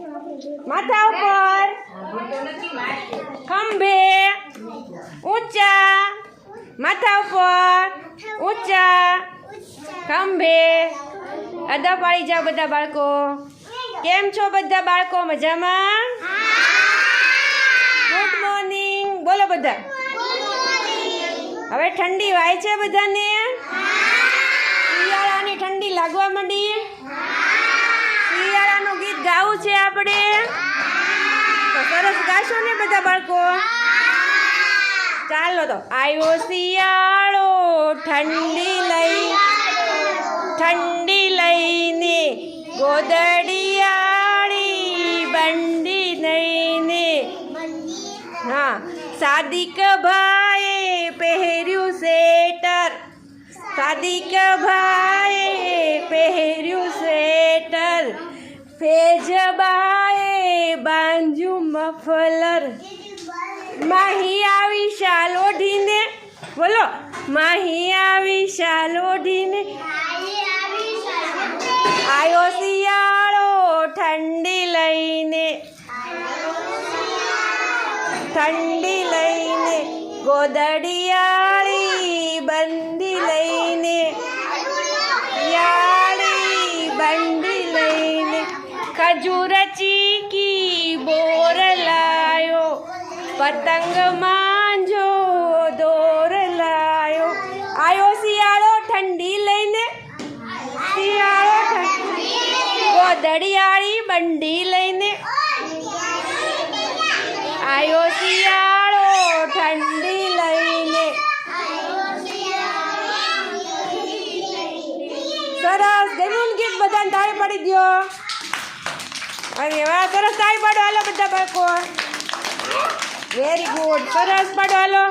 માથા ઉપર, ખંભે, ઊંચા, માથા ઉપર, ઊંચા, ખંભે. અદા પાડી જાઓ બધા બાળકો. કેમ છો બધા બાળકો? મજામાં? ગુડ મોર્નિંગ બોલો બધા. હવે ઠંડી વાય છે બધાને? શિયાળાની ઠંડી લાગવા માંડી? શિયાળાનું ગીત ગાવું છે આપણે તો સરસ ગાશો ને બધા બાળકો? ચાલો તો. આવ્યો શિયાળો ઠંડી લઈને, ગોદડિયાળી બંડી લઈને. હા, સાદિક ભાઈએ પહેર્યું સ્વેટર, સાદિક ભાઈએ પહેર્યું સ્વેટર, ફેજબાએ બાંધ્યું મફલર. માહી આવી શાલ ઓઢીને, બોલો, માહી આવી શાલ ઓઢીને. આયો શિયાળો ઠંડી લઈને, ગોદડિયાળી બંડી લઈને, યાળી બંડી લઈને. ખજૂર ચીકી બોર લાયો, પતંગ માંજો દોર લાયો. આયો શિયાળો ઠંડી લઈને, શિયાળો ગોદડિયાળી બંડી લઈને. આયો શિયાળો ઠંડી લઈને. સરસ ગમ્યું ગીત? બધાને તાળી પાડી દો. અરે વાહ, સરસ તાળી પાડો હાલો બધા બાળકો. વેરી ગુડ, સરસ પાડો હાલો.